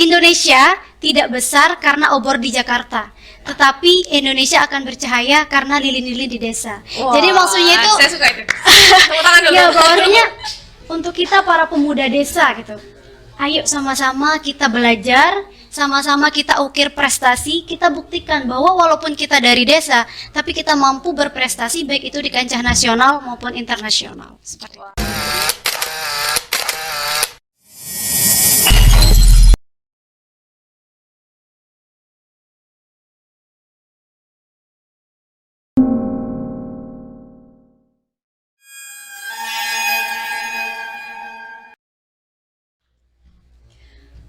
Indonesia tidak besar karena obor di Jakarta, tetapi Indonesia akan bercahaya karena lilin-lilin di desa. Wah, jadi maksudnya itu saya suka itu. Tepuk tangan dulu. ya bahwasanya untuk kita para pemuda desa gitu, ayo sama-sama kita belajar, sama-sama kita ukir prestasi, kita buktikan bahwa walaupun kita dari desa, tapi kita mampu berprestasi baik itu di kancah nasional maupun internasional. Seperti itu.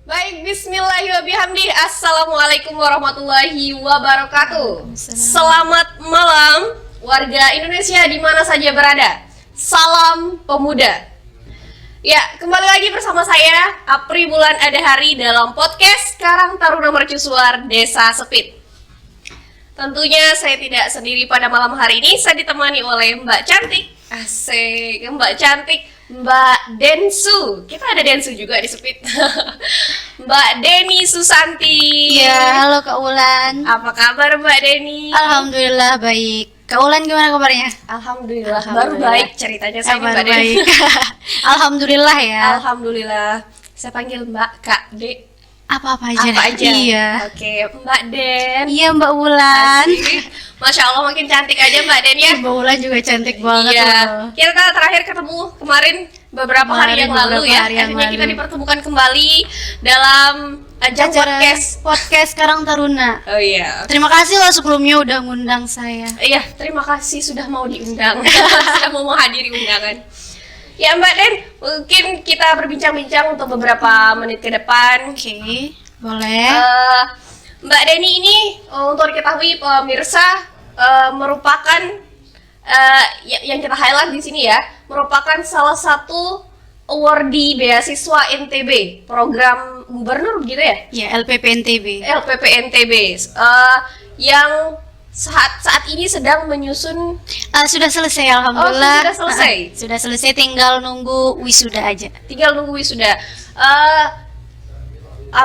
Baik, bismillahirrahmanirrahim. Assalamualaikum warahmatullahi wabarakatuh. Selamat malam warga Indonesia di mana saja berada. Salam pemuda. Ya, kembali lagi bersama saya Apri Bulan Adahari dalam podcast Karang Taruna Mercusuar Desa Sepit. Tentunya saya tidak sendiri pada malam hari ini. Saya ditemani oleh Mbak Cantik. Asik, Mbak Cantik, Mbak Densu. Kita ada Densu juga di Sepit. Mbak Deni Susanti. Ya, halo Kak Ulan. Apa kabar Mbak Deni? Alhamdulillah baik. Kak Ulan gimana kabarnya? Alhamdulillah. Baru baik ceritanya saya nih Mbak Deni. Baik. Alhamdulillah ya. Alhamdulillah. Saya panggil Mbak, Kak, Dek. Apa-apa aja. Apa aja? Iya. Oke, Mbak Den. Iya Mbak Ulan. Asik. Masya Allah makin cantik aja Mbak Den ya. Mbak Ulan juga cantik banget. Iya. loh. Kita terakhir ketemu kemarin beberapa hari yang lalu ya. Akhirnya kita dipertemukan kembali dalam ajang Acara podcast. Karang Taruna. Oh iya. Terima kasih loh sebelumnya udah ngundang saya. Iya, terima kasih sudah mau diundang. Sudah mau menghadiri undangan. Ya Mbak Den, mungkin kita berbincang-bincang untuk beberapa menit ke depan. Oke, boleh. Mbak Deni ini untuk diketahui pemirsa merupakan yang kita highlight di sini ya, merupakan salah satu awardee beasiswa NTB, program gubernur begitu ya? Ya, LPPNTB. LPPNTB yang saat ini sedang menyusun. Sudah selesai alhamdulillah. Oh, sudah selesai. Sudah selesai, tinggal nunggu wisuda aja. Tinggal nunggu wisuda.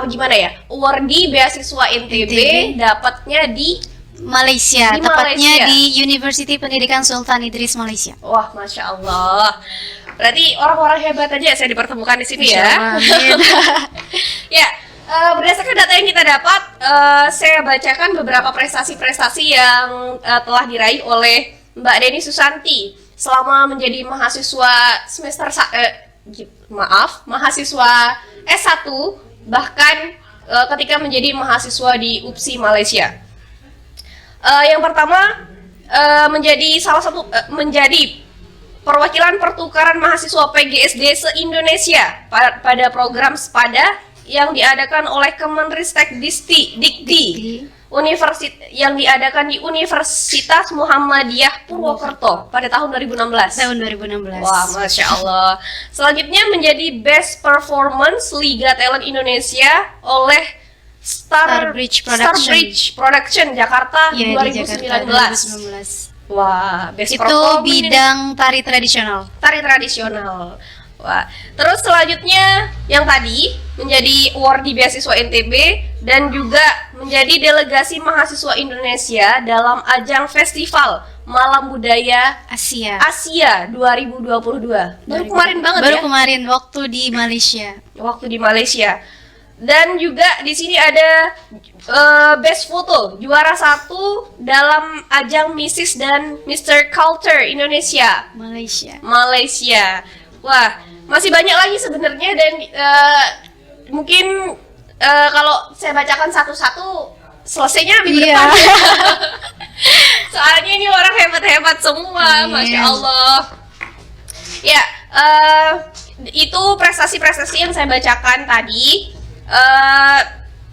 Gimana ya? Awardee beasiswa NTB dapatnya di Malaysia, Di tepatnya Malaysia. di Universiti Pendidikan Sultan Idris Malaysia. Wah, Masya Allah. Berarti orang-orang hebat aja saya dipertemukan di sini ya. Amin. Ya, berdasarkan data yang kita dapat, saya bacakan beberapa prestasi-prestasi yang telah diraih oleh Mbak Deni Susanti selama menjadi mahasiswa mahasiswa S1, bahkan ketika menjadi mahasiswa di UPSI Malaysia. Yang pertama, menjadi perwakilan pertukaran mahasiswa PGSD se-Indonesia pada program SPADA yang diadakan oleh Kemenristek Dikti yang diadakan di Universitas Muhammadiyah Purwokerto pada tahun 2016. Tahun 2016. Wah, Masya Allah. Selanjutnya menjadi Best Performance Liga Talent Indonesia oleh Starbridge Production Jakarta Ya, 2019. di Jakarta 2019. Wah, Best Itu Performance bidang tari tradisional. tari tradisional. Wah, terus selanjutnya yang tadi menjadi awardee beasiswa NTB dan juga menjadi delegasi mahasiswa Indonesia dalam ajang festival Malam Budaya Asia. Asia 2022. Baru kemarin banget Baru ya. kemarin waktu di Malaysia. Waktu di Malaysia. Dan juga di sini ada Best Photo, juara 1 dalam ajang Mrs. dan Mr. Culture Indonesia Malaysia. Wah, masih banyak lagi sebenarnya dan mungkin kalau saya bacakan satu-satu selesainya minggu depan. Soalnya ini orang hebat-hebat semua, Masya Allah. Ya, itu prestasi-prestasi yang saya bacakan tadi.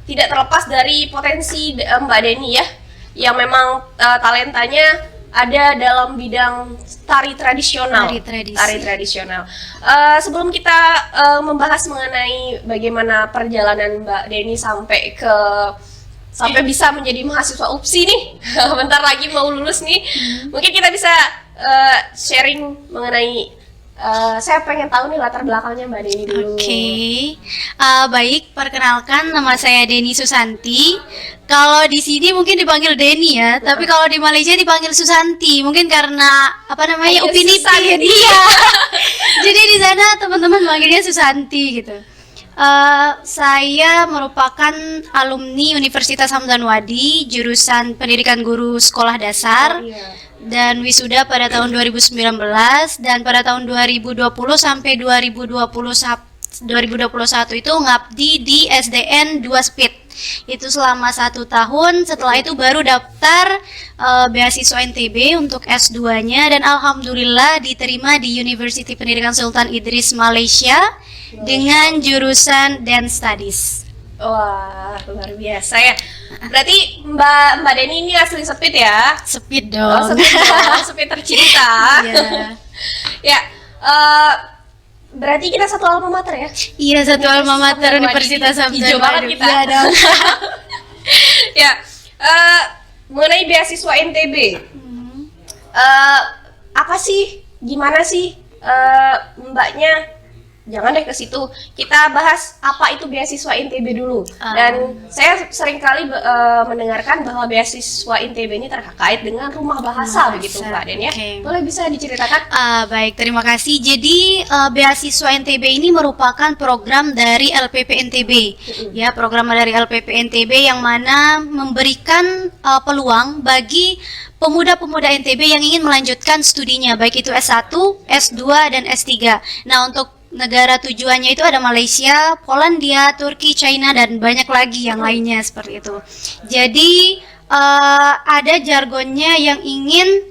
Tidak terlepas dari potensi Mbak Deni ya, yang memang talentanya ada dalam bidang tari tradisional. Tari tradisional. Sebelum kita membahas mengenai bagaimana perjalanan Mbak Deni sampai bisa menjadi mahasiswa UPSI nih, bentar lagi mau lulus nih, mungkin kita bisa sharing mengenai Saya pengen tahu nih latar belakangnya Mbak Deni dulu. Baik, perkenalkan nama saya Deni Susanti. Kalau di sini mungkin dipanggil Deni ya, tapi kalau di Malaysia dipanggil Susanti. Mungkin karena Upin Ipin. Iya. Jadi di sana teman-teman manggilnya Susanti gitu. Saya merupakan alumni Universitas Hamdan Wadi, jurusan Pendidikan Guru Sekolah Dasar. Dan wisuda pada tahun 2019, dan pada tahun 2020 sampai 2021 itu ngabdi di SDN 2 Speed. Itu selama 1 tahun. Setelah itu baru daftar beasiswa NTB untuk S2-nya, dan alhamdulillah diterima di University Pendidikan Sultan Idris Malaysia dengan jurusan Dance Studies. Wah, luar biasa ya. Berarti Mbak Deni ini asli Speed ya? Speed dong. Speed tercinta. Iya. Ya, berarti kita satu alma mater ya? Iya, satu alma mater Universitas Hamdan Wadi. Hijau banget kita. Iya dong. Ya, mengenai beasiswa NTB, apa sih? Gimana sih Mbaknya? Jangan deh ke situ. Kita bahas apa itu beasiswa NTB dulu. Dan saya seringkali mendengarkan bahwa beasiswa NTB ini terkait dengan rumah bahasa begitu, Mbak Den ya. Boleh bisa diceritakan? Baik, terima kasih. Jadi beasiswa NTB ini merupakan program dari LPP NTB. Ya, program dari LPP NTB yang mana memberikan peluang bagi pemuda-pemuda NTB yang ingin melanjutkan studinya, baik itu S1, S2, dan S3. Nah, untuk negara tujuannya itu ada Malaysia, Polandia, Turki, China, dan banyak lagi yang lainnya seperti itu. Jadi ada jargonnya yang ingin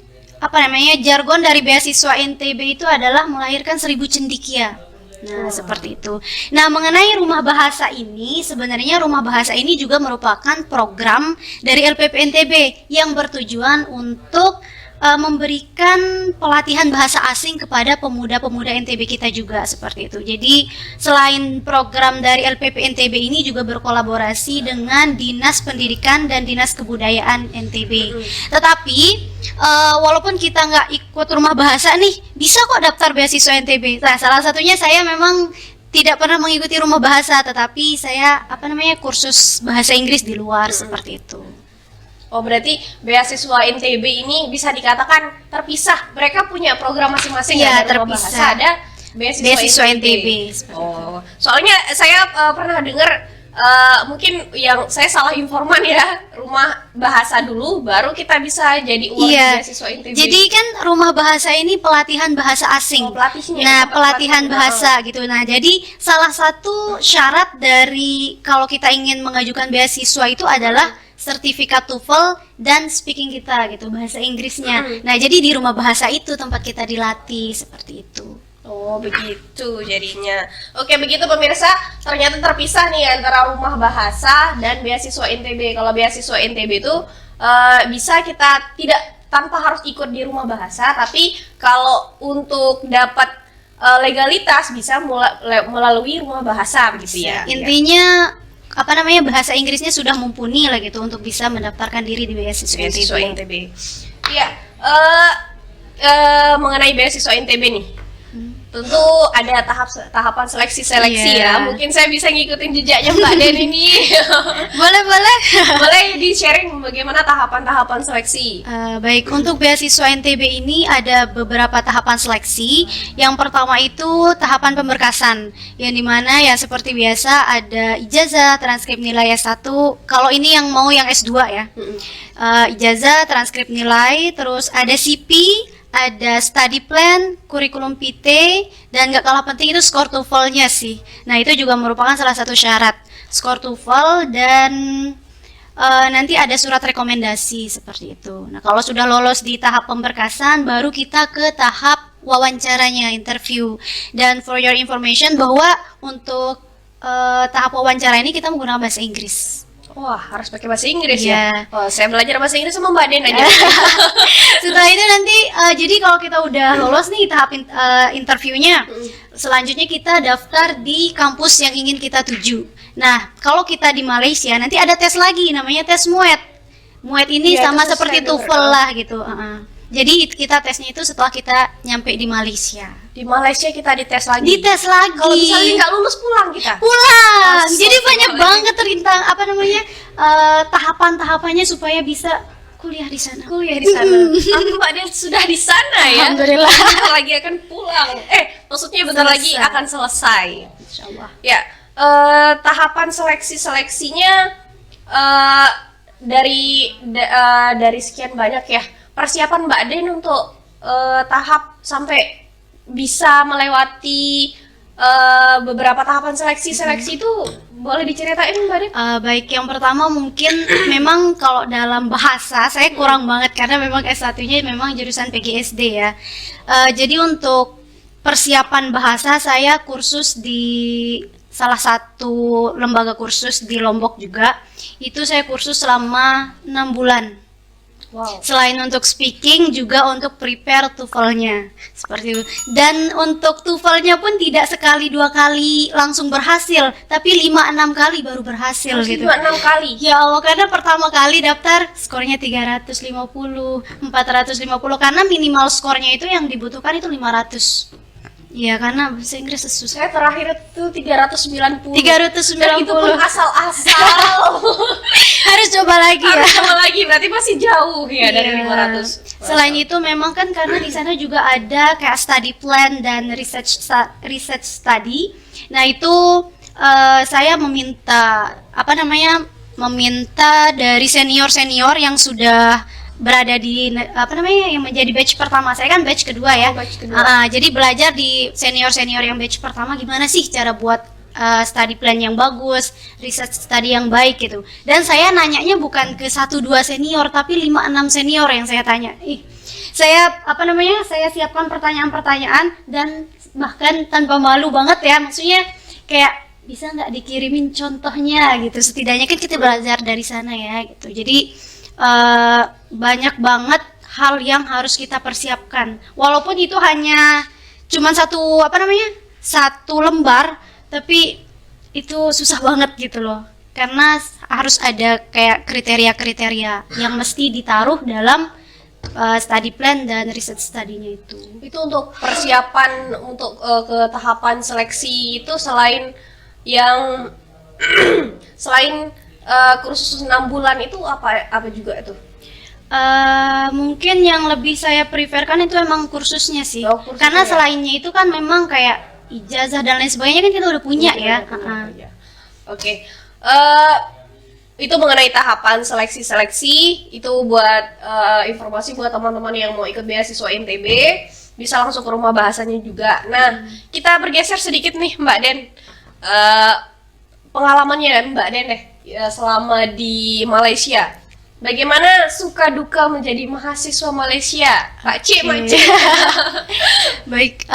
jargon dari beasiswa NTB itu adalah melahirkan 1000 cendekia. Nah, seperti itu. Nah, mengenai rumah bahasa ini, sebenarnya rumah bahasa ini juga merupakan program dari LPP NTB yang bertujuan untuk memberikan pelatihan bahasa asing kepada pemuda-pemuda NTB kita juga, seperti itu. Jadi selain program dari LPP NTB ini juga berkolaborasi dengan Dinas Pendidikan dan Dinas Kebudayaan NTB. Tetapi walaupun kita nggak ikut rumah bahasa nih, bisa kok daftar beasiswa NTB. Nah, salah satunya saya memang tidak pernah mengikuti rumah bahasa, tetapi saya kursus bahasa Inggris di luar, seperti itu. Oh, berarti beasiswa NTB ini bisa dikatakan terpisah. Mereka punya program masing-masing ya, ada rumah bahasa, ada beasiswa NTB. Oh, soalnya saya pernah dengar mungkin yang saya salah informan ya, rumah bahasa dulu baru kita bisa jadi beasiswa NTB. Jadi kan rumah bahasa ini pelatihan bahasa asing. Pelatihan bahasa gitu. Nah, jadi salah satu syarat dari kalau kita ingin mengajukan beasiswa itu adalah sertifikat TOEFL dan speaking kita gitu, bahasa Inggrisnya. Nah, jadi di rumah bahasa itu tempat kita dilatih, seperti itu. Oh, begitu jadinya. Oke, begitu pemirsa, ternyata terpisah nih antara rumah bahasa dan beasiswa NTB. Kalau beasiswa NTB itu bisa kita tidak tanpa harus ikut di rumah bahasa, tapi kalau untuk dapat legalitas bisa melalui rumah bahasa begitu ya. Intinya bahasa Inggrisnya sudah mumpuni lah gitu untuk bisa mendaftarkan diri di beasiswa NTB. Iya, mengenai beasiswa NTB nih, tentu ada tahapan seleksi ya. Mungkin saya bisa ngikutin jejaknya Mbak Den ini. Boleh di sharing bagaimana tahapan seleksi. Baik, untuk beasiswa NTB ini ada beberapa tahapan seleksi. Yang pertama itu tahapan pemberkasan, yang dimana ya seperti biasa ada ijazah, transkrip nilai S1. Kalau ini yang mau yang S2 ya, ijazah, transkrip nilai, terus ada CV, ada study plan, kurikulum vitae, dan gak kalah penting itu skor TOEFL-nya sih. Nah, itu juga merupakan salah satu syarat, skor TOEFL, dan nanti ada surat rekomendasi seperti itu. Nah, kalau sudah lolos di tahap pemberkasan, baru kita ke tahap wawancaranya, interview. Dan for your information bahwa untuk tahap wawancara ini kita menggunakan bahasa Inggris. Wah, harus pakai bahasa Inggris ya? Oh, saya belajar bahasa Inggris sama Mbak Den aja. Setelah itu nanti, jadi kalau kita udah lolos nih tahap interviewnya, selanjutnya kita daftar di kampus yang ingin kita tuju. Nah, kalau kita di Malaysia, nanti ada tes lagi, namanya tes MUET. MUET ini sama seperti TOEFL lah gitu. Jadi kita tesnya itu setelah kita nyampe di Malaysia. Di di Malaysia kita dites lagi. Dites lagi. Kalau misalnya nggak lulus pulang kita. Pulang. Jadi banyak Astagfirullahaladzim. banget rintang tahapan-tahapannya supaya bisa kuliah di sana. Kuliah di sana. Mbak Den sudah di sana ya. Alhamdulillah. Bentar lagi akan pulang. Maksudnya bentar lagi Selesai. akan selesai. Insyaallah. Ya, tahapan seleksinya dari sekian banyak ya. Persiapan Mbak Den untuk tahap sampai bisa melewati beberapa tahapan seleksi itu boleh diceritain Mbak Den? Baik, yang pertama mungkin memang kalau dalam bahasa saya kurang banget karena memang S1-nya memang jurusan PGSD ya. Jadi untuk persiapan bahasa saya kursus di salah satu lembaga kursus di Lombok juga. Itu saya kursus selama 6 bulan. Wow. Selain untuk speaking juga untuk prepare TOEFL-nya seperti itu. Dan untuk TOEFL-nya pun tidak sekali 2 kali langsung berhasil, tapi 5-6 kali baru berhasil gitu. 5-6 kali. Ya Allah, karena pertama kali daftar skornya 350, 450 karena minimal skornya itu yang dibutuhkan itu 500. Ya karena bahasa Inggris susah. Saya terakhir itu 390. 390. Dan itu pun asal-asal. Harus coba lagi ya. Harus sama lagi, berarti masih jauh ya dari Iya. 500. Selain itu memang kan karena di sana juga ada kayak study plan dan research study. Nah itu saya meminta meminta dari senior yang sudah berada di yang menjadi batch pertama. Saya kan batch kedua ya. Batch kedua. Jadi belajar di senior yang batch pertama gimana sih cara buat study plan yang bagus, research study yang baik gitu. Dan saya nanyanya bukan ke 1-2 senior tapi 5-6 senior yang saya tanya. Saya saya siapkan pertanyaan-pertanyaan dan bahkan tanpa malu banget ya. Maksudnya kayak bisa nggak dikirimin contohnya gitu. Setidaknya kan kita belajar dari sana ya gitu. Jadi banyak banget hal yang harus kita persiapkan. Walaupun itu hanya cuman satu lembar, tapi itu susah banget gitu loh. Karena harus ada kayak kriteria-kriteria yang mesti ditaruh dalam study plan dan research study-nya itu. Itu untuk persiapan untuk ke tahapan seleksi itu selain yang selain kursus 6 bulan itu apa juga itu? Mungkin yang lebih saya preferkan itu emang kursusnya sih. Oh, kursusnya karena ya? selainnya itu kan memang kayak ijazah dan lain sebagainya kan kita udah punya ya. Oke. Itu mengenai tahapan seleksi itu buat informasi buat teman-teman yang mau ikut beasiswa NTB bisa langsung ke rumah bahasanya juga. Nah, kita bergeser sedikit nih Mbak Den. Pengalamannya Mbak Den deh selama di Malaysia. Bagaimana suka duka menjadi mahasiswa Malaysia? Makcik. Baik,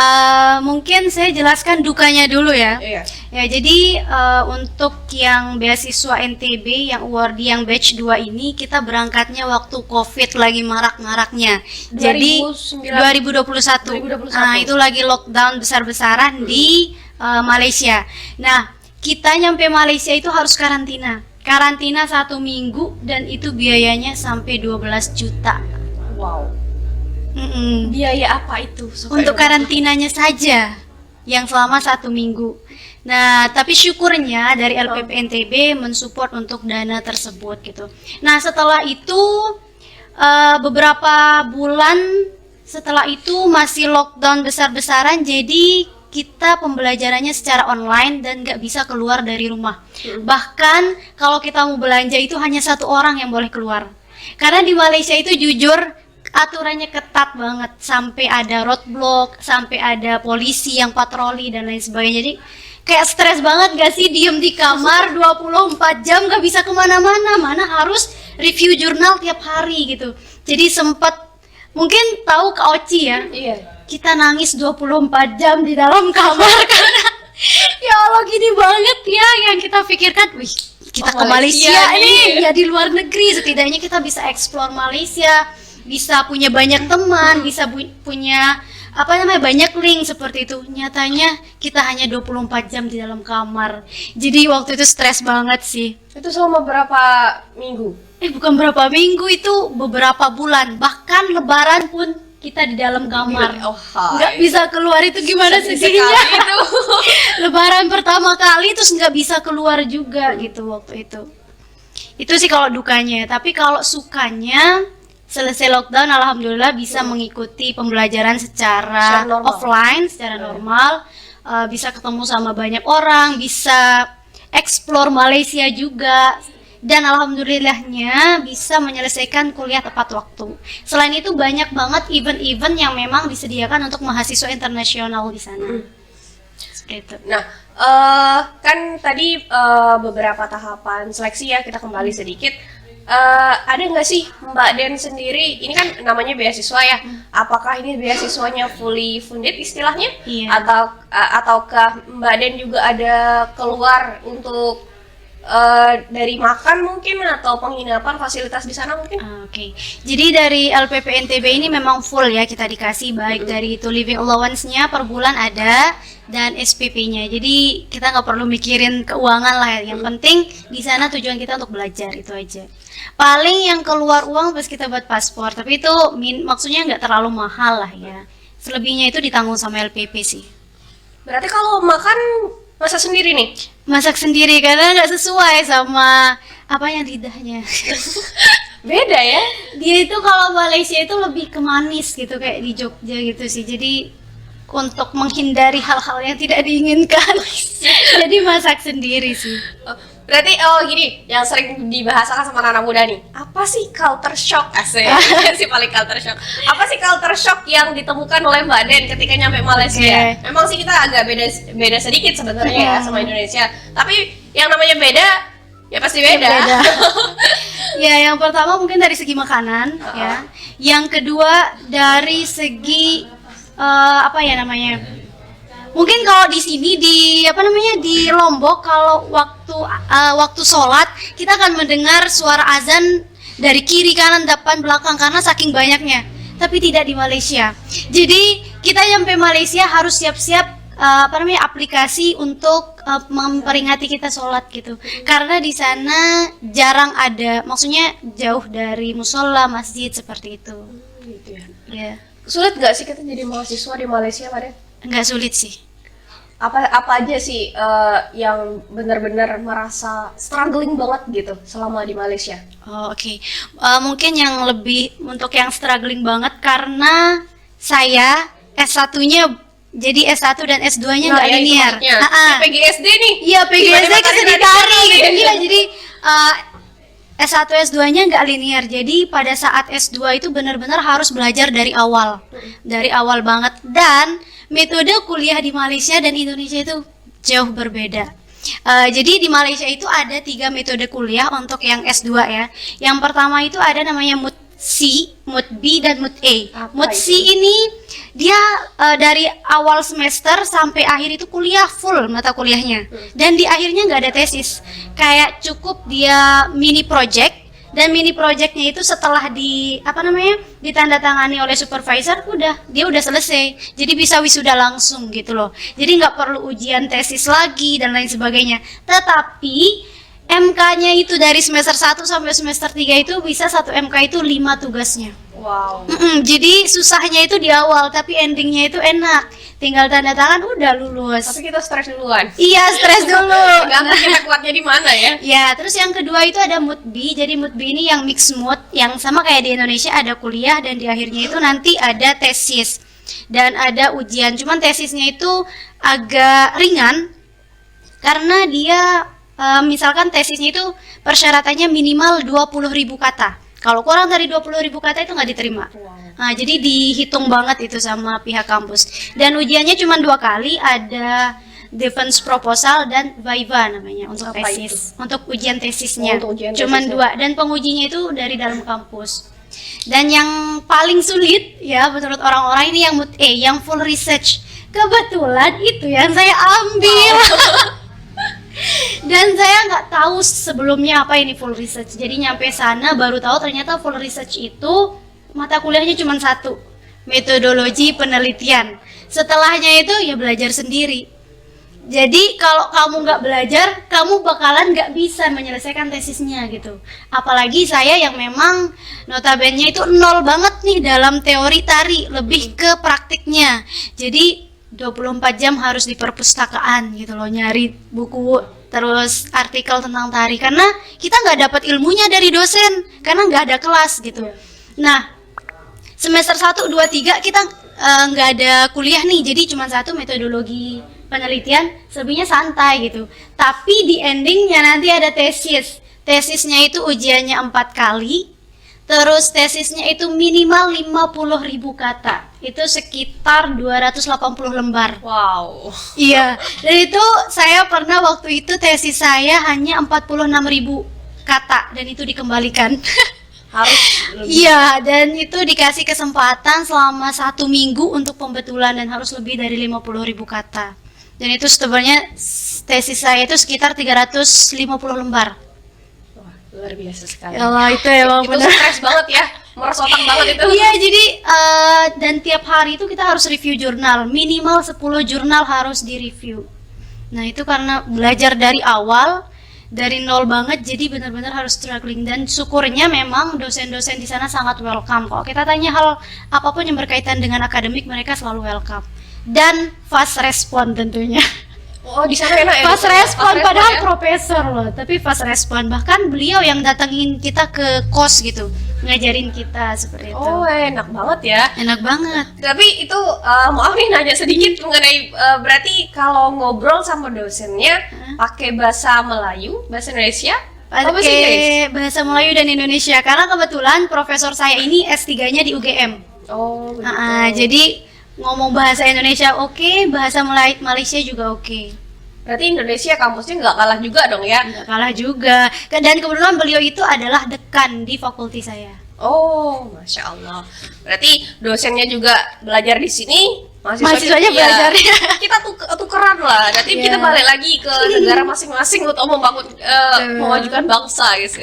mungkin saya jelaskan dukanya dulu ya. Iya. Ya, jadi untuk yang beasiswa NTB yang awardee yang batch 2 ini kita berangkatnya waktu Covid lagi marak-maraknya. Jadi 2021. 2021. Nah, itu lagi lockdown besar-besaran di Malaysia. Nah, kita nyampe Malaysia itu harus karantina 1 minggu dan itu biayanya sampai 12 juta. Wow. Biaya apa itu? Untuk karantinanya saja yang selama 1 minggu. Nah, tapi syukurnya dari LPP NTB mensupport untuk dana tersebut gitu. Nah, setelah itu beberapa bulan setelah itu masih lockdown besar-besaran, jadi kita pembelajarannya secara online dan nggak bisa keluar dari rumah. Bahkan kalau kita mau belanja itu hanya 1 orang yang boleh keluar. Karena di Malaysia itu jujur aturannya ketat banget, sampai ada roadblock, sampai ada polisi yang patroli dan lain sebagainya. Jadi kayak stres banget gak sih diem di kamar 24 jam gak bisa kemana-mana, mana harus review jurnal tiap hari gitu. Jadi sempat mungkin tahu Kak Oci ya. Iya. Kita nangis 24 jam di dalam kamar karena ya Allah gini banget ya yang kita pikirkan, wih kita ke Malaysia nih ya, di luar negeri setidaknya kita bisa explore Malaysia, bisa punya banyak teman, bisa punya banyak link seperti itu. Nyatanya kita hanya 24 jam di dalam kamar. Jadi waktu itu stres banget sih. Itu selama berapa minggu? Bukan berapa minggu, itu beberapa bulan. Bahkan lebaran pun kita di dalam kamar. Oh, Nggak bisa keluar, itu gimana Sedih sedihnya. sekali itu. Lebaran pertama kali terus nggak bisa keluar juga gitu waktu itu. Itu sih kalau dukanya. Tapi kalau sukanya, selesai lockdown alhamdulillah bisa mengikuti pembelajaran secara normal. offline, secara normal. Bisa ketemu sama banyak orang, bisa explore Malaysia juga, dan alhamdulillahnya bisa menyelesaikan kuliah tepat waktu. Selain itu banyak banget event-event yang memang disediakan untuk mahasiswa internasional di sana. Seperti itu. Nah, kan tadi beberapa tahapan seleksi ya, kita kembali sedikit. Ada nggak sih Mbak Den sendiri, ini kan namanya beasiswa ya, apakah ini beasiswanya fully funded istilahnya? Iya. Ataukah Mbak Den juga ada keluar untuk dari makan mungkin, atau penginapan, fasilitas di sana mungkin? Oke. Jadi dari LPP NTB ini memang full ya, kita dikasih baik dari itu living allowance-nya per bulan ada, dan SPP-nya. Jadi kita nggak perlu mikirin keuangan lah ya. Yang penting di sana tujuan kita untuk belajar, itu aja. Paling yang keluar uang pas kita buat paspor, tapi itu maksudnya nggak terlalu mahal lah ya. Selebihnya itu ditanggung sama LPP sih. Berarti kalau makan masak sendiri nih? Masak sendiri karena nggak sesuai sama apa yang lidahnya. Beda ya? Dia itu kalau Malaysia itu lebih ke manis gitu, kayak di Jogja gitu sih. Jadi untuk menghindari hal-hal yang tidak diinginkan, jadi masak sendiri sih. Berarti gini, yang sering dibahasakan sama anak muda nih, apa sih culture shock? Asik. Si paling culture shock. Apa sih culture shock yang ditemukan oleh Mbak Den ketika nyampe Malaysia? Oke. Memang sih kita agak beda sedikit sebenarnya ya sama Indonesia. Tapi yang namanya beda ya pasti beda. Beda. Ya, yang pertama mungkin dari segi makanan ya. Yang kedua dari segi apa ya namanya? Mungkin kalau di sini di di Lombok, kalau waktu sholat kita akan mendengar suara azan dari kiri, kanan, depan, belakang karena saking banyaknya. Tapi tidak di Malaysia. Jadi kita sampai Malaysia harus siap-siap aplikasi untuk memperingati kita sholat gitu. Karena di sana jarang ada, maksudnya jauh dari musola, masjid seperti itu. Gitu ya. Ya, Sulit nggak sih kita jadi mahasiswa di Malaysia, Pak Den? nggak sulit sih. Apa aja sih yang benar-benar merasa struggling banget gitu selama di Malaysia? Oh, oke. Mungkin yang lebih untuk yang struggling banget karena saya S1-nya jadi S1 dan S2-nya nggak ya, itu linear. maksudnya. Ah. PGSD nih. Iya, PGSD Tiba-tiba kesini tari gitu. Iya, jadi S1 S2-nya nggak linear. Jadi pada saat S2 itu benar-benar harus belajar dari awal. Dari awal banget, dan metode kuliah di Malaysia dan Indonesia itu jauh berbeda. Jadi di Malaysia itu ada 3 metode kuliah untuk yang S2 ya. Yang pertama itu ada namanya Mood C, Mood B, dan Mood A. Mood C ini dia dari awal semester sampai akhir itu kuliah full mata kuliahnya. Dan di akhirnya nggak ada tesis. Kayak cukup dia mini project, dan mini projectnya itu setelah ditandatangani oleh supervisor, dia udah selesai, jadi bisa wisuda langsung gitu loh. Jadi nggak perlu ujian tesis lagi dan lain sebagainya. Tetapi MK-nya itu dari semester 1 sampai semester 3 itu bisa 1 MK itu 5 tugasnya. Wow. Jadi susahnya itu di awal, tapi endingnya itu enak, tinggal tanda tangan udah lulus. Tapi kita stres duluan. Iya, stres dulu. Tergantung kita kuatnya di mana ya. Ya, terus yang kedua itu ada mood B. Jadi mood B ini yang mixed mood, yang sama kayak di Indonesia, ada kuliah dan di akhirnya itu nanti ada tesis dan ada ujian. Cuman tesisnya itu agak ringan karena dia misalkan tesisnya itu persyaratannya minimal 20.000 kata. Kalau kurang dari 20.000 kata itu nggak diterima. Nah, jadi dihitung banget itu sama pihak kampus. Dan ujiannya cuma 2 kali, ada defense proposal dan viva namanya untuk Apa tesis. Untuk ujian tesisnya. Untuk ujian Cuman tesisnya. 2, dan pengujinya itu dari dalam kampus. Dan yang paling sulit ya menurut orang-orang ini yang mood A, yang full research. Kebetulan itu yang saya ambil. Dan saya nggak tahu sebelumnya apa ini full research. Jadi nyampe sana baru tahu ternyata full research itu mata kuliahnya cuma 1, metodologi penelitian. Setelahnya itu ya belajar sendiri. Jadi kalau kamu nggak belajar, kamu bakalan nggak bisa menyelesaikan tesisnya gitu. Apalagi saya yang memang notabene itu nol banget nih dalam teori tari, lebih ke praktiknya. Jadi 24 jam harus di perpustakaan gitu loh, nyari buku terus artikel tentang tari, karena kita nggak dapat ilmunya dari dosen karena nggak ada kelas gitu. Nah, semester 1, 2, 3 kita nggak ada kuliah nih, jadi cuma satu metodologi penelitian, selebihnya santai gitu. Tapi di endingnya nanti ada tesis. Tesisnya itu ujiannya 4 kali. Terus tesisnya itu minimal 50.000 kata. Itu sekitar 280 lembar. Wow. Iya, dan itu saya pernah waktu itu tesis saya hanya 46.000 kata dan itu dikembalikan. Harus Iya, dan itu dikasih kesempatan selama 1 minggu untuk pembetulan dan harus lebih dari 50.000 kata. Dan itu sebenarnya tesis saya itu sekitar 350 lembar. Wah, luar biasa sekali. Ya Allah, itu emang Itu benar. stres banget ya, meres otak banget itu. Iya, jadi dan tiap hari itu kita harus review jurnal, minimal 10 jurnal harus direview. Nah, itu karena belajar dari awal, dari nol banget, jadi benar-benar harus struggling. Dan syukurnya memang dosen-dosen di sana sangat welcome. Kalau kita tanya hal apapun yang berkaitan dengan akademik, mereka selalu welcome. Dan fast respon tentunya. Oh, di sana enak ya? Fast respon, padahal ya? profesor loh, tapi fast respon. Bahkan beliau yang datengin kita ke kos gitu, ngajarin kita seperti itu. Oh, enak banget ya. Enak banget. Tapi itu maaf nih nanya sedikit mengenai berarti kalau ngobrol sama dosennya pakai bahasa Melayu, bahasa Indonesia, atau bahasa Inggris? Pakai bahasa Melayu dan Indonesia, karena kebetulan profesor saya ini S3-nya di UGM. Oh, begitu. Jadi ngomong bahasa Indonesia oke, bahasa Malaysia juga oke. Berarti Indonesia kampusnya nggak kalah juga dong ya? Nggak kalah juga. Dan kebetulan beliau itu adalah dekan di fakulti saya. Oh, masya Allah. Berarti dosennya juga belajar di sini, Mahasiswanya iya, belajar. Kita tukeran lah. Nanti Iya. kita balik lagi ke negara masing-masing untuk membangun, memajukan bangsa, gitu.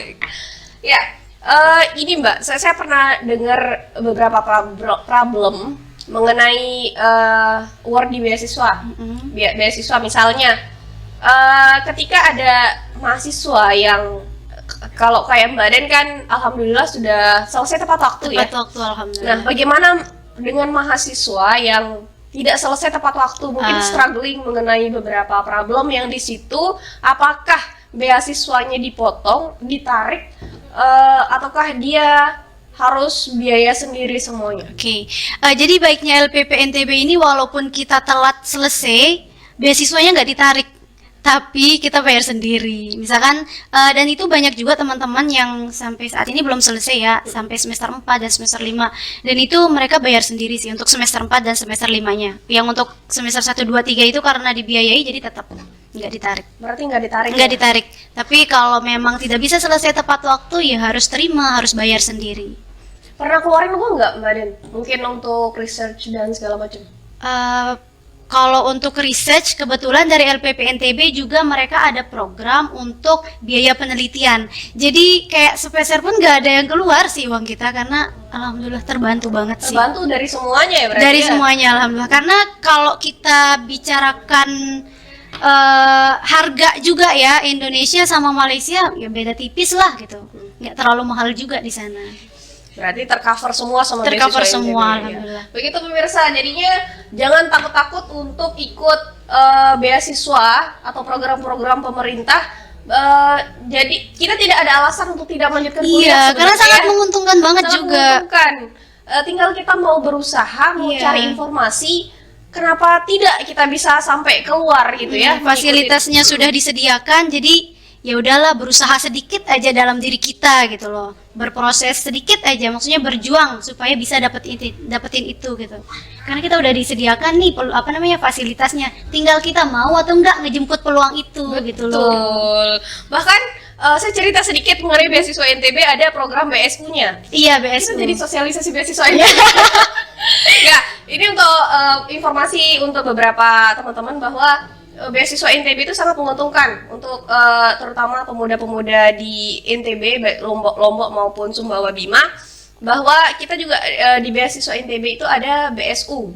Ya, ini Mbak, saya pernah dengar beberapa problem mengenai award di beasiswa. Beasiswa misalnya, ketika ada mahasiswa yang kalau kayak Mbak Den kan alhamdulillah sudah selesai tepat waktu ya. Tepat waktu, alhamdulillah. Nah, bagaimana dengan mahasiswa yang tidak selesai tepat waktu, mungkin struggling mengenai beberapa problem yang di situ, apakah beasiswanya dipotong, ditarik, ataukah dia harus biaya sendiri semuanya? Oke. Jadi baiknya LPP NTB ini walaupun kita telat selesai, beasiswanya nggak ditarik, tapi kita bayar sendiri. Misalkan dan itu banyak juga teman-teman yang sampai saat ini belum selesai ya, sampai semester 4 dan semester 5. Dan itu mereka bayar sendiri sih untuk semester 4 dan semester 5-nya. Yang untuk semester 1 2 3 itu karena dibiayai jadi tetap nggak ditarik. Berarti nggak ditarik? Nggak ya? ditarik. Tapi kalau memang tidak bisa selesai tepat waktu ya harus terima, harus bayar sendiri. Pernah keluarin uang nggak Mbak Den? Mungkin untuk research dan segala macam. Kalau untuk research, kebetulan dari LPP NTB juga mereka ada program untuk biaya penelitian. Jadi kayak sepeser pun nggak ada yang keluar sih uang kita, karena alhamdulillah terbantu banget sih. Terbantu dari semuanya ya berarti? Dari ya? semuanya alhamdulillah. Karena kalau kita bicarakan harga juga ya, Indonesia sama Malaysia ya beda tipis lah gitu. Nggak terlalu mahal juga di sana. Berarti tercover semua sama Tercover beasiswa semua, NTB, ya. alhamdulillah. Begitu pemirsa, jadinya jangan takut-takut untuk ikut beasiswa atau program-program pemerintah. Jadi kita tidak ada alasan untuk tidak melanjutkan kuliah. Iya, karena sebenarnya. sangat menguntungkan banget Sangat juga. menguntungkan. Tinggal kita mau berusaha, mau Iya. cari informasi. Kenapa tidak kita bisa sampai keluar gitu ya? Fasilitasnya sudah disediakan, jadi ya udahlah berusaha sedikit aja dalam diri kita gitu loh, berproses sedikit aja, maksudnya berjuang supaya bisa dapetin itu gitu, karena kita udah disediakan nih fasilitasnya, tinggal kita mau atau enggak ngejemput peluang itu. Gitu loh. Betul. Bahkan saya cerita sedikit mengenai beasiswa NTB, ada program BSU-nya. Iya, Itu BSU. jadi sosialisasi beasiswa ini. Ya, ini untuk informasi untuk beberapa teman-teman bahwa beasiswa NTB itu sangat menguntungkan untuk terutama pemuda-pemuda di NTB, baik Lombok maupun Sumbawa Bima. bahwa kita juga di beasiswa NTB itu ada BSU,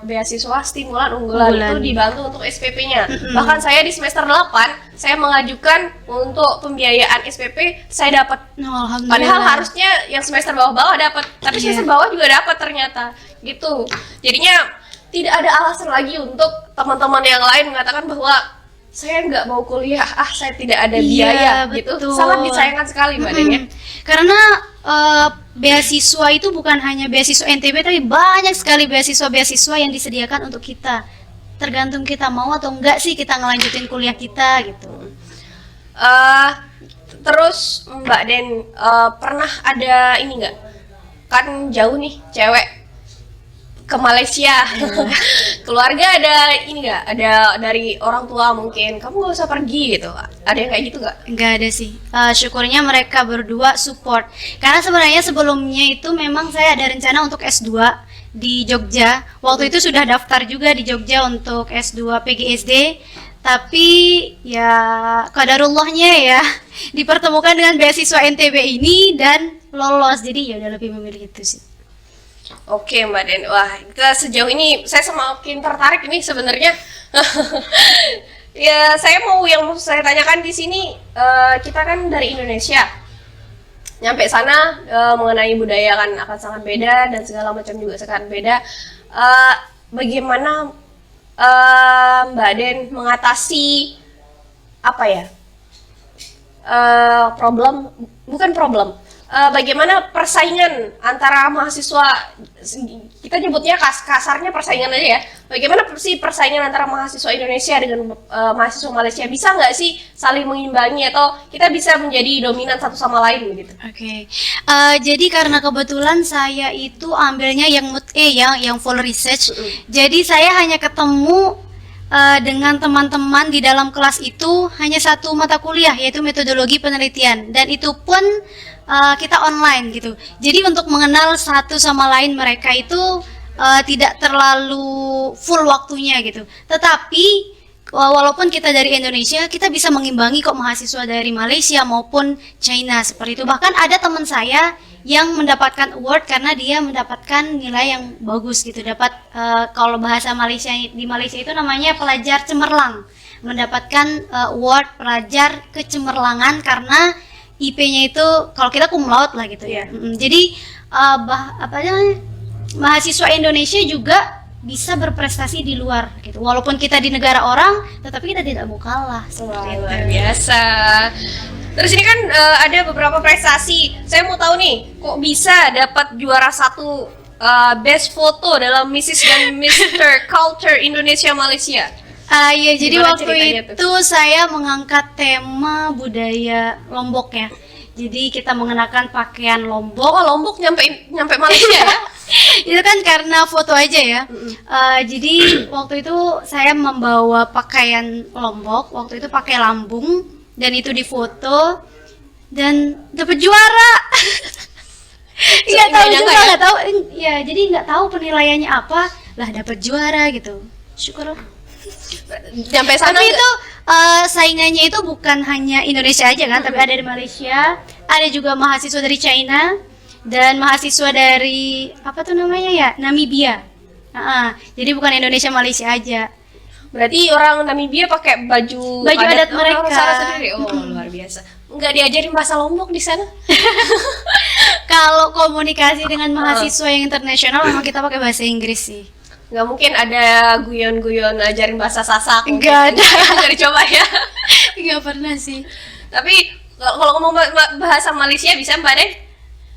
beasiswa stimulan unggulan. Itu dibantu untuk SPP-nya. Bahkan saya di semester 8 saya mengajukan untuk pembiayaan SPP, saya dapat. Padahal harusnya yang semester bawah-bawah dapat, tapi semester bawah juga dapat ternyata. Gitu. Jadinya tidak ada alasan lagi untuk teman-teman yang lain mengatakan bahwa saya nggak mau kuliah, saya tidak ada biaya, gitu. Sangat disayangkan sekali Mbak Den ya. Karena beasiswa itu bukan hanya beasiswa NTB, tapi banyak sekali beasiswa yang disediakan untuk kita. Tergantung kita mau atau enggak sih kita ngelanjutin kuliah kita gitu. Terus Mbak Den pernah ada ini nggak? Kan jauh nih cewek ke Malaysia. Keluarga ada ini nggak? Ada dari orang tua mungkin, kamu gak usah pergi gitu. Ada yang kayak gitu nggak? Nggak ada sih. Syukurnya mereka berdua support. Karena sebenarnya sebelumnya itu memang saya ada rencana untuk S2 di Jogja. Waktu itu sudah daftar juga di Jogja untuk S2 PGSD. Tapi ya qadarullahnya ya dipertemukan dengan beasiswa NTB ini dan lolos. Jadi ya udah lebih memilih itu sih. Oke Mbak Den, wah kita sejauh ini saya semakin tertarik ini sebenarnya. Ya yang mau saya tanyakan di sini, kita kan dari Indonesia, nyampe sana mengenai budaya kan akan sangat beda dan segala macam juga sangat beda. Bagaimana Mbak Den mengatasi apa ya? Bagaimana persaingan antara mahasiswa, kita nyebutnya kasarnya persaingan aja ya. Bagaimana sih persaingan antara mahasiswa Indonesia dengan mahasiswa Malaysia? Bisa nggak sih saling mengimbangi atau kita bisa menjadi dominan satu sama lain begitu? Oke. Jadi karena kebetulan saya itu ambilnya yang yang full research. Jadi saya hanya ketemu dengan teman-teman di dalam kelas itu hanya satu mata kuliah, yaitu metodologi penelitian, dan itu pun kita online gitu. Jadi untuk mengenal satu sama lain mereka itu tidak terlalu full waktunya gitu. Tetapi walaupun kita dari Indonesia, kita bisa mengimbangi kok mahasiswa dari Malaysia maupun China seperti itu. Bahkan ada teman saya yang mendapatkan award karena dia mendapatkan nilai yang bagus gitu. Dapat kalau bahasa Malaysia di Malaysia itu namanya pelajar cemerlang. Mendapatkan award pelajar kecemerlangan karena IP-nya itu kalau kita cum laude lah gitu ya. Jadi mahasiswa Indonesia juga bisa berprestasi di luar gitu. Walaupun kita di negara orang, tetapi kita tidak mau kalah. Luar biasa. Terus ini kan ada beberapa prestasi. Saya mau tahu nih, kok bisa dapat juara 1 best foto dalam Mrs. dan Mr. Culture Indonesia Malaysia? Ya, jadi waktu itu saya mengangkat tema budaya Lombok ya. Jadi kita mengenakan pakaian Lombok. Oh, Lombok nyampe Malaysia ya? Itu kan karena foto aja ya. Jadi waktu itu saya membawa pakaian Lombok. Waktu itu pakai lambung dan itu difoto dan dapat juara. Nggak tahu. Ya, jadi nggak tahu penilaiannya apa. Lah dapat juara gitu. Syukur. Sampai sana. Tapi itu saingannya itu bukan hanya Indonesia aja kan, tapi ada di Malaysia, ada juga mahasiswa dari China dan mahasiswa dari apa tuh namanya ya, Namibia. Jadi bukan Indonesia Malaysia aja. Berarti orang Namibia pakai baju adat mereka. Oh, luar biasa. Nggak diajarin bahasa Lombok di sana? Kalau komunikasi dengan mahasiswa yang internasional memang kita pakai bahasa Inggris sih. Nggak mungkin ada guyon-guyon ngajarin bahasa Sasak? Nggak ada. Nggak dicoba ya? Nggak pernah sih. Tapi kalau ngomong bahasa Malaysia bisa Mbak Den?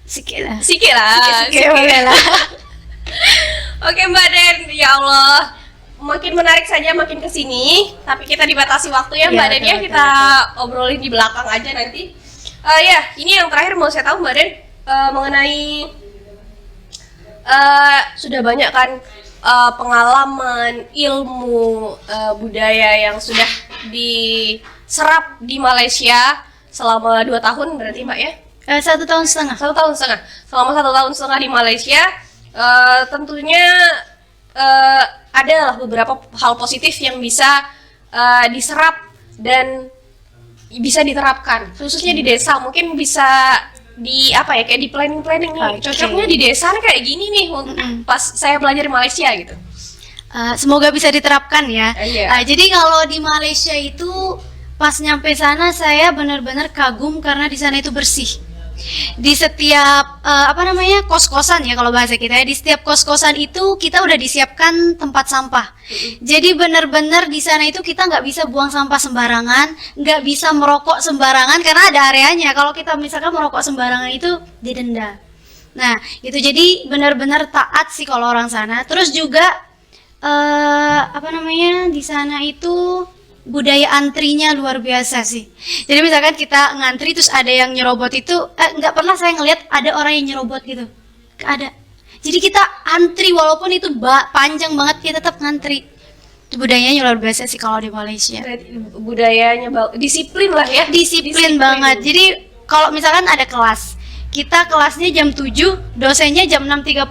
Sikit lah. Sikit boleh lah. Oke Mbak Den, ya Allah, makin menarik saja makin kesini. Tapi kita dibatasi waktu ya Mbak Den ya, kita obrolin di belakang aja nanti. Ya, ini yang terakhir mau saya tahu Mbak Den, mengenai sudah banyak kan pengalaman, ilmu, budaya yang sudah diserap di Malaysia selama 2 tahun berarti Mbak ya? 1 tahun setengah. 1 tahun setengah. Selama 1 tahun setengah di Malaysia, tentunya adalah beberapa hal positif yang bisa diserap dan bisa diterapkan, khususnya di desa. Mungkin bisa di apa ya, kayak di planning nih. Oke. Cocoknya di desa nih kayak gini nih pas saya belajar di Malaysia gitu. Semoga bisa diterapkan ya. Iya. Jadi kalau di Malaysia itu pas nyampe sana saya benar-benar kagum karena di sana itu bersih. Di setiap kos-kosan ya kalau bahasa kita ya, di setiap kos-kosan itu kita udah disiapkan tempat sampah. Jadi benar-benar di sana itu kita nggak bisa buang sampah sembarangan, nggak bisa merokok sembarangan karena ada areanya. Kalau kita misalkan merokok sembarangan itu didenda. Nah itu jadi benar-benar taat sih kalau orang sana. Terus juga di sana itu budaya antrinya luar biasa sih. Jadi misalkan kita ngantri terus ada yang nyerobot itu, nggak pernah saya ngelihat ada orang yang nyerobot gitu. Nggak ada. Jadi kita antri walaupun itu panjang banget kita tetap ngantri. Itu budayanya luar biasa sih kalau di Malaysia. Budayanya disiplin lah ya. Disiplin banget. Jadi kalau misalkan ada kelas, kita kelasnya jam 7, dosennya jam 6.30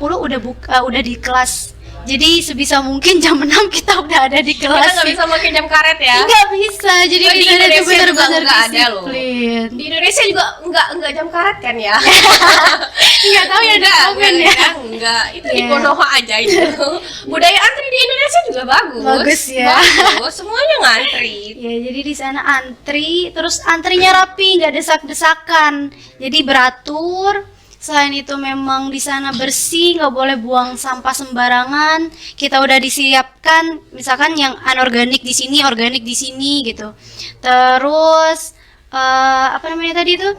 udah di kelas. Jadi sebisa mungkin jam 6 kita udah ada di kelas. Kita nggak bisa pakai jam karet ya. Nggak bisa. Jadi di Indonesia juga benar-benar nggak ada loh. disiplin. Di Indonesia juga nggak jam karet kan ya? Nggak tahu ya, enggak. Itu di Iya. Konoha aja itu. Budaya antri di Indonesia juga bagus. Bagus ya. Bagus, semuanya ngantri. Ya, jadi di sana antri, terus antrinya rapi, nggak desak-desakan. Jadi beratur. Selain itu memang di sana bersih, nggak boleh buang sampah sembarangan. Kita udah disiapkan, misalkan yang anorganik di sini, organik di sini gitu. Terus tadi itu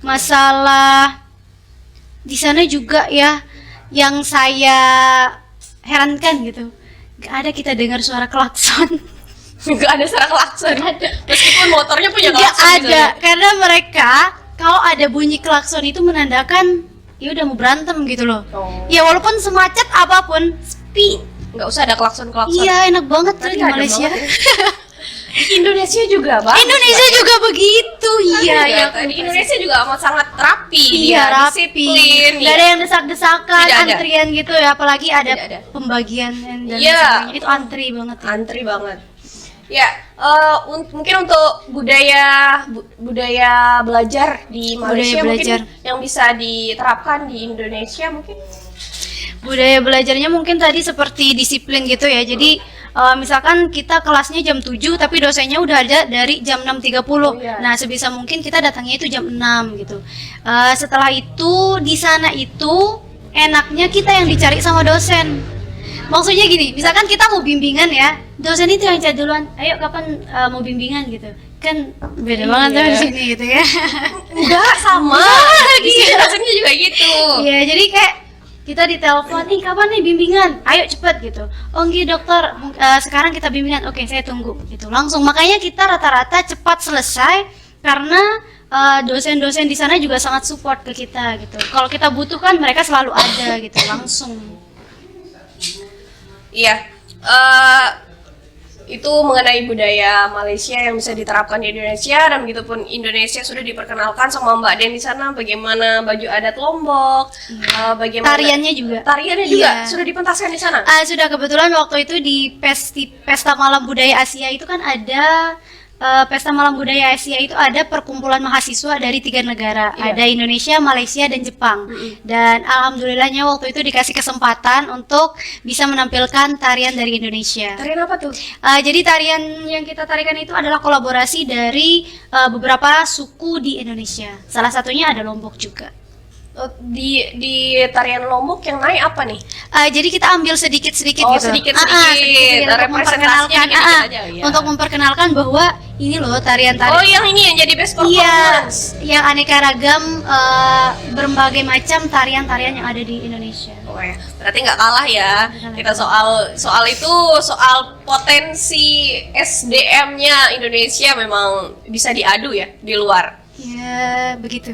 masalah di sana juga ya, yang saya herankan gitu. Nggak ada kita dengar suara klakson. Nggak ada suara klakson. Meskipun motornya punya Nggak klakson. ada, misalnya. karena mereka kalau ada bunyi klakson itu menandakan ya udah mau berantem gitu loh. Oh. Ya walaupun semacet apapun, sepi. Nggak usah ada klakson-klakson. Iya enak banget tuh Tapi di ada Malaysia. banget. Di Indonesia juga bagus. Indonesia juga begitu, iya ya. Di Indonesia juga amat sangat rapi. Iya dia, rapi. disiplin. Nggak ada yang desak-desakan, Tidak ada. antrian gitu ya. Apalagi ada Tidak ada. pembagian dan Iya. sebagainya. Itu antri banget. Ya. Antri banget. Ya, mungkin untuk budaya belajar di Malaysia belajar. mungkin yang bisa diterapkan di Indonesia mungkin. Budaya belajarnya mungkin tadi seperti disiplin gitu ya. Jadi misalkan kita kelasnya jam 7 tapi dosennya udah ada dari jam 6.30. iya. Nah, sebisa mungkin kita datangnya itu jam 6 gitu. Setelah itu di sana itu enaknya kita yang dicari sama dosen. Maksudnya gini, misalkan kita mau bimbingan ya, dosen itu yang chat duluan, ayo kapan mau bimbingan gitu. Kan beda banget sama di sini gitu ya. Enggak sama. Di sini Iya. rasanya juga gitu. Iya, jadi kayak kita ditelepon, nih kapan nih bimbingan? Ayo cepet gitu. Oh nggih dokter, sekarang kita bimbingan. Oke, saya tunggu gitu. Langsung, makanya kita rata-rata cepat selesai karena dosen-dosen di sana juga sangat support ke kita gitu. Kalau kita butuhkan mereka selalu ada gitu, langsung. Iya. Itu mengenai budaya Malaysia yang bisa diterapkan di Indonesia, dan begitupun Indonesia sudah diperkenalkan sama Mbak Den di sana bagaimana baju adat Lombok, bagaimana Tariannya juga. Tariannya juga Iya. sudah dipentaskan di sana. Sudah kebetulan waktu itu di Pesta Malam Budaya Asia itu kan ada Pesta Malam Budaya Asia itu ada perkumpulan mahasiswa dari 3 negara, Iya. ada Indonesia, Malaysia, dan Jepang. Dan alhamdulillahnya waktu itu dikasih kesempatan untuk bisa menampilkan tarian dari Indonesia. Tarian apa tuh? Jadi tarian yang kita tarikan itu adalah kolaborasi dari beberapa suku di Indonesia. Salah satunya ada Lombok juga. Di tarian Lombok yang naik apa nih? Jadi kita ambil sedikit-sedikit Oh, gitu. sedikit-sedikit. Untuk Representasinya memperkenalkan, dikit-dikit aja, ya. untuk memperkenalkan bahwa ini loh tarian-tarian. Oh, yang ini yang jadi best Iya, performance. yang aneka ragam berbagai macam tarian-tarian yang ada di Indonesia. Oh ya, berarti nggak kalah ya. Kita soal itu soal potensi SDM-nya Indonesia memang bisa diadu ya di luar. Ya, begitu.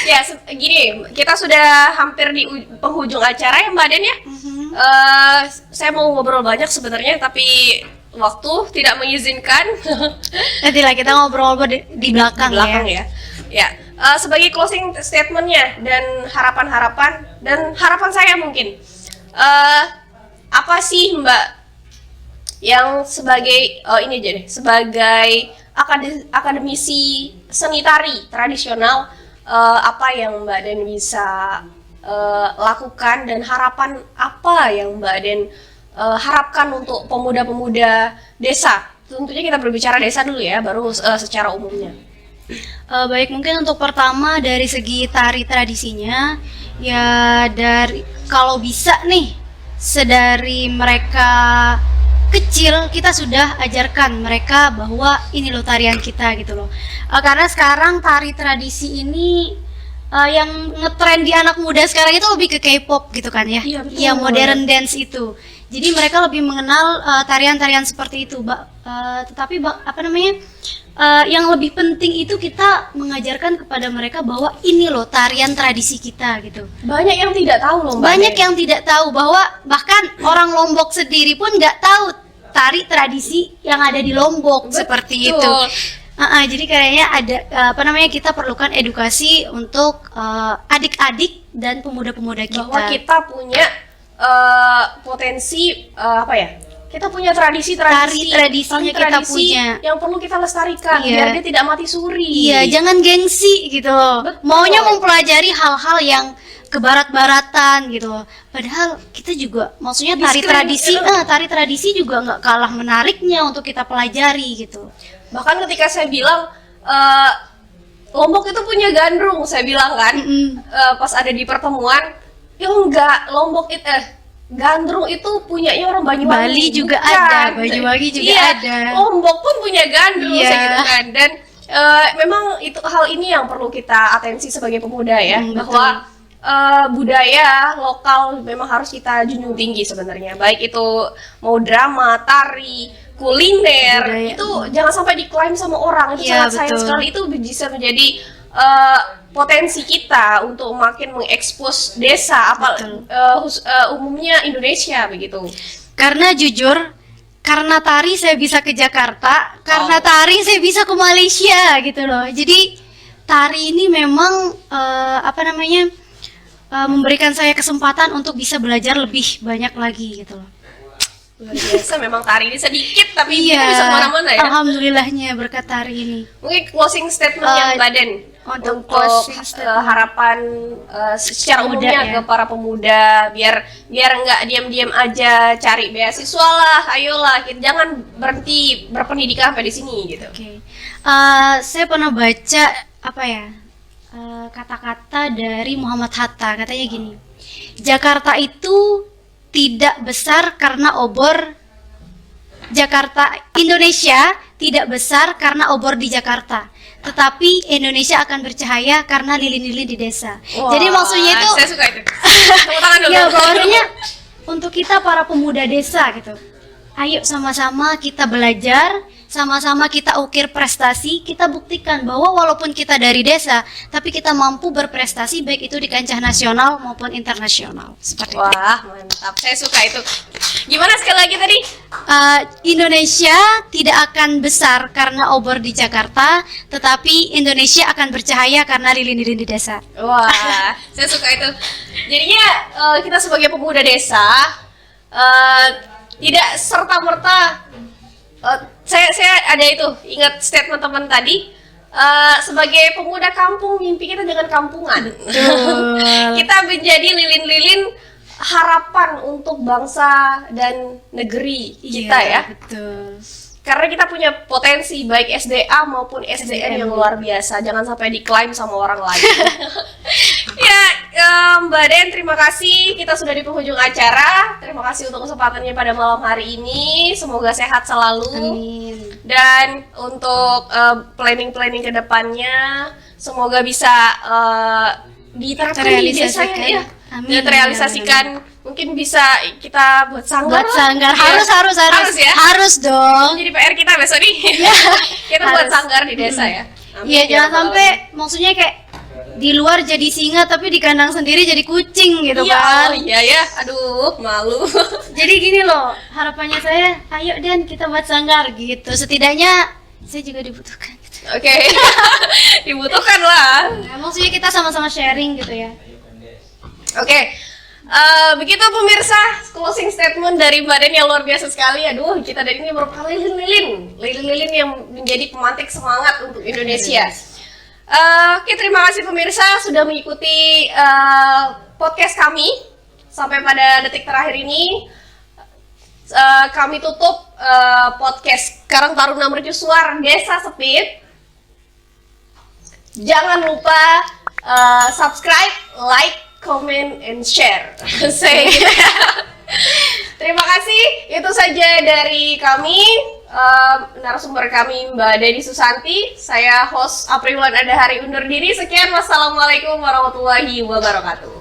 Ya, gini, kita sudah hampir di penghujung acara ya Mbak Den ya. Saya mau ngobrol banyak sebenarnya, tapi waktu tidak mengizinkan. Nantilah kita ngobrol-ngobrol di belakang, Di belakang ya. ya. Sebagai closing statementnya dan harapan saya mungkin, apa sih Mbak yang sebagai ini aja deh, sebagai akademisi seni tari tradisional, apa yang Mbak Den bisa lakukan dan harapan apa yang Mbak Den harapkan untuk pemuda-pemuda desa? Tentunya kita berbicara desa dulu ya, baru secara umumnya. Baik, mungkin untuk pertama dari segi tari tradisinya, ya dari kalau bisa nih, sedari mereka kecil kita sudah ajarkan mereka bahwa ini loh tarian kita gitu loh. Karena sekarang tari tradisi ini yang ngetrend di anak muda sekarang itu lebih ke K-pop gitu kan ya. Iya, betul. Iya, modern dance itu. Jadi mereka lebih mengenal tarian-tarian seperti itu, tetapi apa namanya? Yang lebih penting itu kita mengajarkan kepada mereka bahwa ini loh tarian tradisi kita gitu. Banyak yang tidak tahu loh Mbak Banyak Den. yang tidak tahu bahwa bahkan orang Lombok sendiri pun nggak tahu tari tradisi yang ada di Lombok seperti Betul. itu. Jadi kayaknya ada apa namanya, kita perlukan edukasi untuk adik-adik dan pemuda-pemuda kita. Bahwa kita punya potensi apa ya? Kita punya tradisinya kita punya. yang perlu kita lestarikan Iya. biar dia tidak mati suri. Iya, jangan gengsi gitu loh. Betul. Maunya mempelajari hal-hal yang kebarat-baratan gitu loh. Padahal kita juga, maksudnya tari tradisi juga nggak kalah menariknya untuk kita pelajari gitu. Bahkan ketika saya bilang Lombok itu punya gandrung, saya bilang kan, pas ada di pertemuan, ya enggak, Lombok itu gandrung itu punyanya orang Banyuwangi. Bali juga Bukan. ada, Banyuwangi juga Iya, ada. Lombok pun punya gandrung, Iya. saya gitu kan. Dan memang itu hal ini yang perlu kita atensi sebagai pemuda ya, bahwa budaya lokal memang harus kita junjung tinggi sebenarnya. Baik itu mau drama, tari, kuliner, Budaya. itu jangan sampai diklaim sama orang. Itu Iya, sangat sayang betul. sekali. Itu bisa menjadi potensi kita untuk makin mengekspos desa, umumnya Indonesia begitu. Karena jujur, karena tari saya bisa ke Jakarta, karena tari saya bisa ke Malaysia gitu loh. Jadi tari ini memang apa namanya, memberikan saya kesempatan untuk bisa belajar lebih banyak lagi gitu loh. Luar biasa, memang tari ini sedikit tapi kita bisa kemana-mana ya. Alhamdulillahnya berkat tari ini. Mungkin closing statementnya Mbak Den untuk untuk closing statement. harapan secara Pemuda, umumnya ya. ke para pemuda, biar nggak diam-diam aja cari beasiswa lah, ayolah, jangan berhenti berpendidikan sampai di sini gitu. Oke. Saya pernah baca apa ya, kata-kata dari Muhammad Hatta, katanya gini, Jakarta itu tidak besar karena Indonesia tidak besar karena obor di Jakarta, tetapi Indonesia akan bercahaya karena lilin-lilin di desa. Wah, Jadi maksudnya itu saya suka itu. Tepuk tangan dulu. ya, bahwasanya untuk kita para pemuda desa gitu, ayo sama-sama kita belajar, sama-sama kita ukir prestasi, kita buktikan bahwa walaupun kita dari desa, tapi kita mampu berprestasi baik itu di kancah nasional maupun internasional. Seperti itu. Wah, mantap. Saya suka itu. Gimana sekali lagi tadi? Indonesia tidak akan besar karena obor di Jakarta, tetapi Indonesia akan bercahaya karena lilin-lilin di desa. Wah, saya suka itu. Jadinya kita sebagai pemuda desa tidak serta-merta saya ada itu, ingat statement teman tadi, sebagai pemuda kampung mimpi kita dengan kampungan. Kita menjadi lilin-lilin harapan untuk bangsa dan negeri kita ya. Betul. Karena kita punya potensi baik SDA maupun SDM yang luar biasa. Jangan sampai diklaim sama orang lain. Ya, Mbak Den, terima kasih. Kita sudah di penghujung acara. Terima kasih untuk kesempatannya pada malam hari ini. Semoga sehat selalu. Amin. Dan untuk planning-planning ke depannya, semoga bisa diterapkan di desa ya. Amin. Dan terrealisasikan. Mungkin bisa kita buat sanggar. Buat sanggar Ya. harus ya. Harus dong. Jadi PR kita besok nih. Kita buat sanggar di desa ya. Amin, Iya, ya jangan Rabbal sampai maksudnya kayak di luar jadi singa tapi di kandang sendiri jadi kucing gitu Iya, kan. oh iya ya. Aduh, malu. Jadi gini loh, harapannya saya, ayo Dan kita buat sanggar gitu. Setidaknya saya juga dibutuhkan gitu. Oke. Dibutuhkan lah. Nah, maksudnya kita sama-sama sharing gitu ya. Oke. Begitu pemirsa, closing statement dari Mbak Den yang luar biasa sekali. Aduh, kita dari ini merupakan lilin-lilin yang menjadi pemantik semangat untuk Indonesia. Oke, terima kasih pemirsa sudah mengikuti podcast kami sampai pada detik terakhir ini. Kami tutup podcast Karang Taruna Mercusuar Desa Sepit. Jangan lupa subscribe, like, comment, and share. Saya gitu. Terima kasih. Itu saja dari kami. Narasumber kami Mbak Deni Susanti. Saya host Aprilan Adahari undur diri. Sekian. Wassalamualaikum warahmatullahi wabarakatuh.